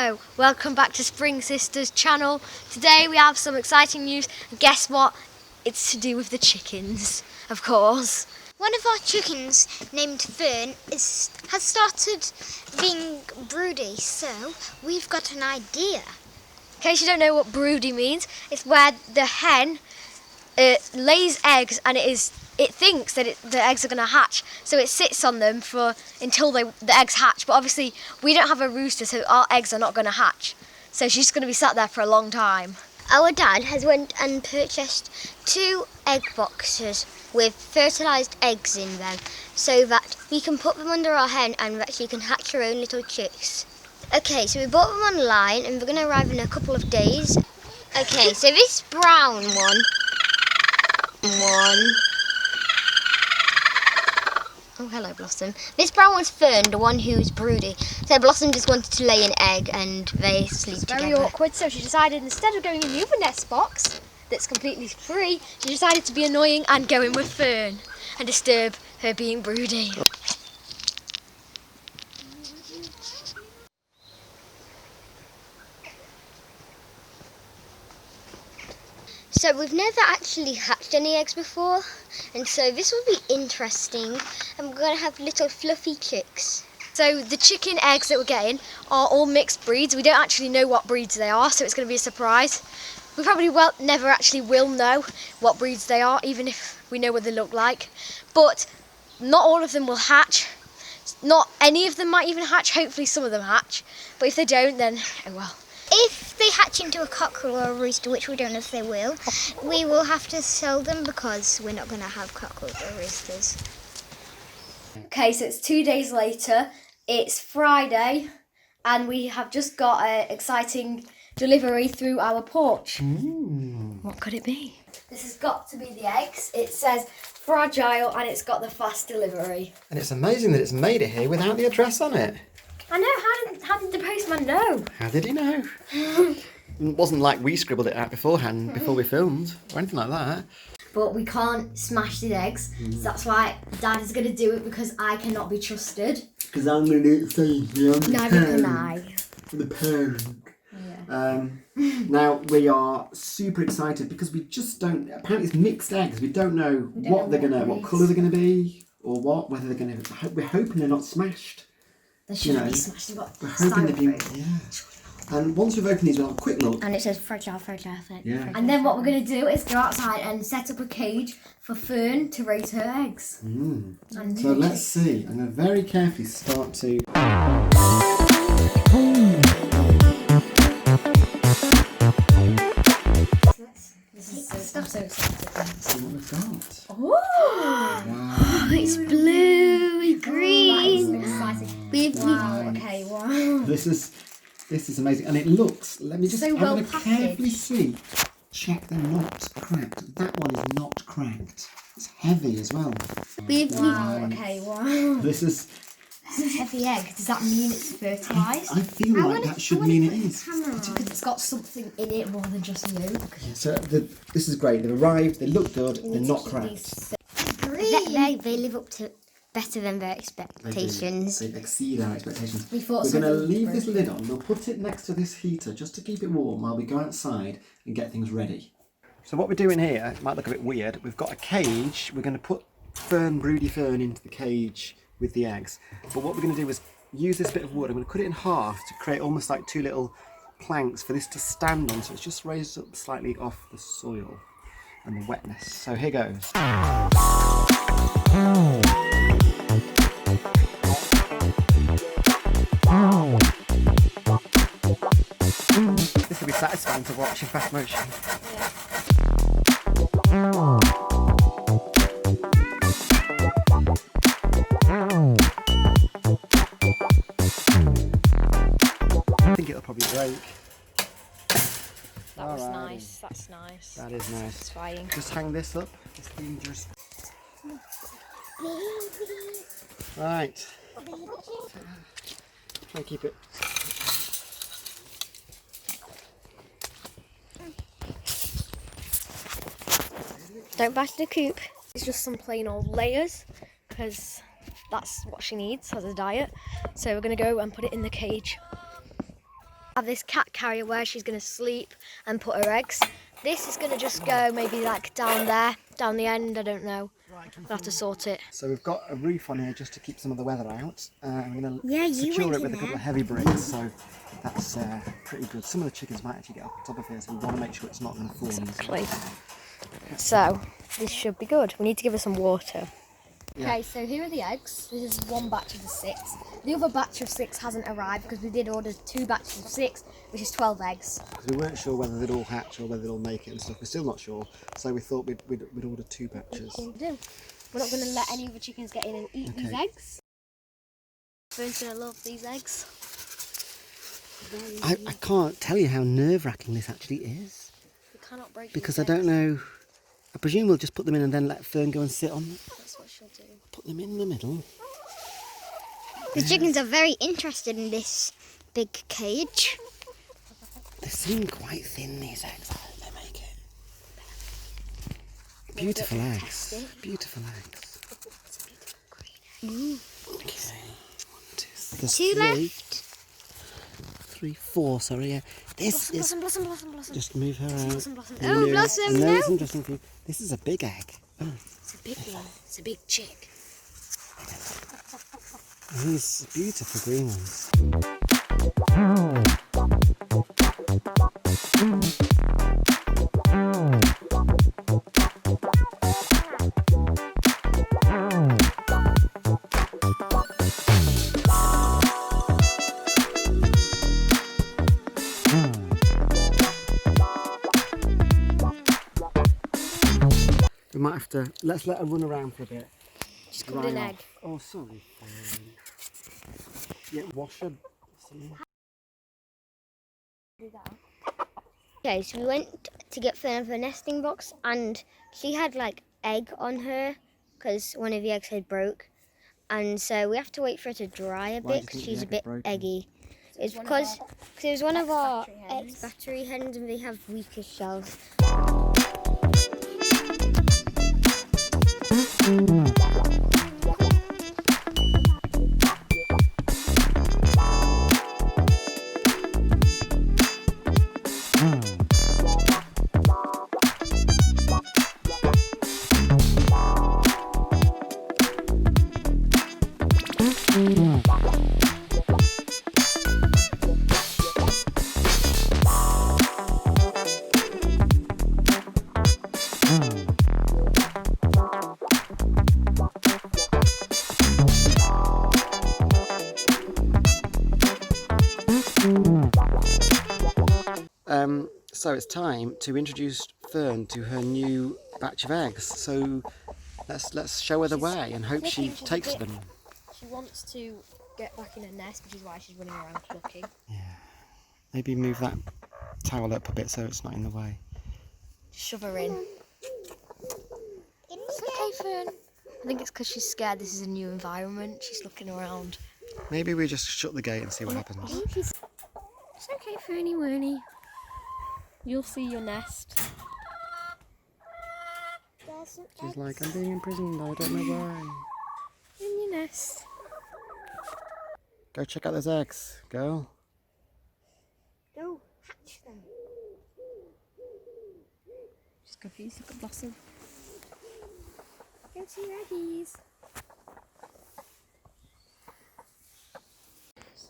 Hello, welcome back to Spring Sisters channel. Today we have some exciting news, and guess what? It's to do with the chickens, of course. One of our chickens, named Fern, has started being broody, so we've got an idea. In case you don't know what broody means, it's where the hen lays eggs and it thinks that the eggs are going to hatch, so it sits on them until the eggs hatch. But obviously we don't have a rooster, so our eggs are not going to hatch. So she's going to be sat there for a long time. Our dad has went and purchased 2 egg boxes with fertilised eggs in them, so that we can put them under our hen and actually can hatch our own little chicks. Okay, so we bought them online and they're going to arrive in a couple of days. Okay, so this brown one. Oh, hello, Blossom. This brown one's Fern, the one who's broody. So Blossom just wanted to lay an egg and they sleep together. Very awkward, so she decided instead of going in the other nest box that's completely free, she decided to be annoying and go in with Fern and disturb her being broody. So we've never actually hatched any eggs before, and so this will be interesting, and we're going to have little fluffy chicks. So the chicken eggs that we're getting are all mixed breeds. We don't actually know what breeds they are, so it's going to be a surprise. We probably never actually will know what breeds they are, even if we know what they look like. But not all of them will hatch. Not any of them might even hatch. Hopefully some of them hatch. But if they don't, then oh well. If they hatch into a cockerel or a rooster, which we don't know if they will, we will have to sell them because we're not going to have cockerels or roosters. Okay, so it's 2 days later. It's Friday, and we have just got an exciting delivery through our porch. What could it be? This has got to be the eggs. It says fragile, and it's got the fast delivery. And it's amazing that it's made it here without the address on it. I know, how did the postman know? How did he know? It wasn't like we scribbled it out beforehand, before we filmed, or anything like that. But we can't smash the eggs, so that's why Dad is going to do it, because I cannot be trusted. Because I'm going to do it safely. Neither can I. For the parent. Yeah. Now, we are super excited because we just don't... Apparently it's mixed eggs. We don't know what colour they're going to be, or whether they're going to... We're hoping they're not smashed. They shouldn't be smashed. We're hoping they've been... Yeah. And once we've opened these, we'll have a quick look. And it says fragile. Yeah. And then what we're going to do is go outside and set up a cage for Fern to raise her eggs. So let's see. I'm going to very carefully start to... I'm so excited. Let's see what we've got. Oh! Wow. It's blue, green. Okay, wow. This is amazing, and it looks. Let me just. So I'm going to well carefully see. Check they're not cracked. That one is not cracked. It's heavy as well. Okay, wow. This is. It's a heavy egg. Does that mean it's fertilised? I feel like that should mean it is. Because it's got something in it more than just yolk. Yeah, so this is great. They've arrived. They look good. They're not cracked. They live up to better than their expectations. They exceed our expectations. We thought We're going to something leave this lid on. We'll put it next to this heater just to keep it warm while we go outside and get things ready. So what we're doing here, it might look a bit weird. We've got a cage. We're going to put broody Fern into the cage with the eggs. But what we're going to do is use this bit of wood. I'm going to cut it in half to create almost like 2 little planks for this to stand on. So it's just raised up slightly off the soil and the wetness. So here goes. This will be satisfying to watch in fast motion. I think it'll probably break. That was nice. That's nice. That is nice. Satisfying. Just hang this up. It's dangerous. Right. Try and keep it. Don't bash the coop. It's just some plain old layers, because that's what she needs as a diet. So we're going to go and put it in the cage. Have this cat carrier where she's going to sleep and put her eggs. This is going to just go maybe like down there, down the end, I don't know. We'll have to sort it. So we've got a roof on here just to keep some of the weather out. I'm going to you secure went it with in a couple there. of heavy bricks, so that's pretty good. Some of the chickens might actually get up on top of here, so we want to make sure it's not going to fall. Exactly. So, this should be good. We need to give her some water. Yeah. Okay, so here are the eggs. This is one batch of the 6. The other batch of 6 hasn't arrived because we did order 2 batches of 6, which is 12 eggs. Because we weren't sure whether they'd all hatch or whether they'd all make it and stuff. We're still not sure, so we thought we'd order 2 batches. We're not going to let any of the chickens get in and eat these eggs. Fern's going to love these eggs. I can't tell you how nerve-wracking this actually is. We cannot break Because these I don't eggs. know. I presume we'll just put them in and then let Fern go and sit on them. That's what she'll do. Put them in the middle. The chickens are very interested in this big cage. They seem quite thin, these eggs. I hope they make it. Beautiful eggs. Beautiful eggs. Okay. 1, 2, 3. There's 2 3. left. 3, 4, sorry, yeah. This is... Blossom. Just move her out. Blossom. Oh, Blossom, And then no. it's interesting for you. This is a big egg. Oh, It's a big one. It's a big chick. these beautiful green ones. We might have to, let's let her run around for a bit. She's covered in egg. Oh, sorry. Yeah, wash her. Okay, so we went to get Fern for a nesting box, and she had like egg on her because one of the eggs had broke, and so we have to wait for her to dry a Why do you bit because think the she's a egg bit had broken? eggy. It's because it was one of our ex-battery hens, and they have weaker shells. So it's time to introduce Fern to her new batch of eggs. So let's show her the way and hope she takes to them. She wants to get back in her nest, which is why she's running around clucking. Yeah. Maybe move that towel up a bit so it's not in the way. Shove her in. It's okay, Fern. I think it's because she's scared. This is a new environment. She's looking around. Maybe we just shut the gate and see what happens. It's okay, Fernie Wernie. You'll see your nest. She's like, I'm being imprisoned, I don't know why. In your nest. Go check out those eggs, girl. Go hatch them. She's confused. Look at Blossom. Go to your eggies.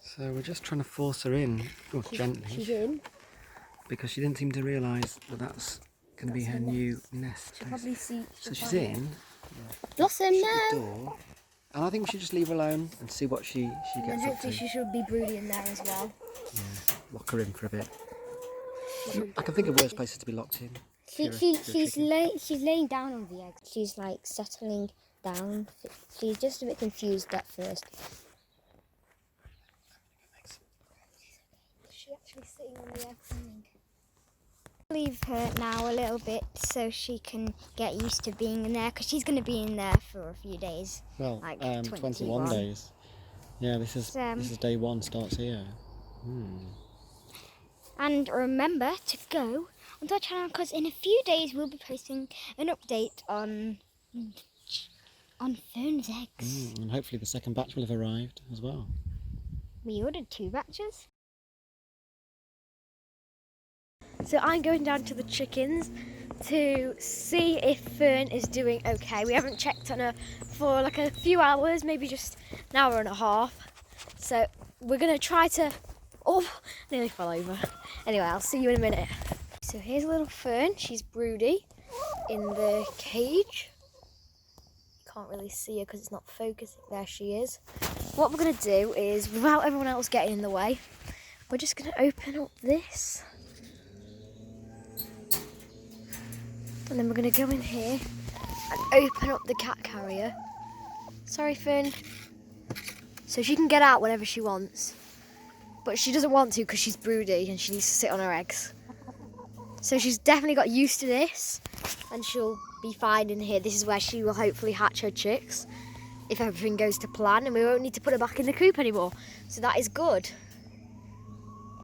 So we're just trying to force her in, gently, She's in. because she didn't seem to realise that that's going to be her new nest. She'll probably see. So she's in. Blossom, Shut no. the door. And I think we should just leave her alone and see what she And gets then up hopefully to. she should be broody in there as well. Yeah, lock her in for a bit. I can think of worse places to be locked in. She's laying down on the egg. She's like settling down. She's just a bit confused at first. Is she actually sitting on the eggs? Leave her now a little bit so she can get used to being in there, because she's going to be in there for a few days. Well, Like 21 21 days. Yeah, this is day 1 starts here. And remember to go onto our channel, because in a few days we'll be posting an update on Fern's eggs. And hopefully the second batch will have arrived as well. We ordered 2 batches. So I'm going down to the chickens to see if Fern is doing okay. We haven't checked on her for like a few hours, maybe just an hour and a half. So we're going to try to... Oh, nearly fell over. Anyway, I'll see you in a minute. So here's little Fern. She's broody in the cage. You can't really see her because it's not focusing. There she is. What we're going to do is, without everyone else getting in the way, we're just going to open up this. And then we're going to go in here and open up the cat carrier. Sorry, Fern. So she can get out whenever she wants. But she doesn't want to because she's broody and she needs to sit on her eggs. So she's definitely got used to this and she'll be fine in here. This is where she will hopefully hatch her chicks if everything goes to plan, and we won't need to put her back in the coop anymore. So that is good.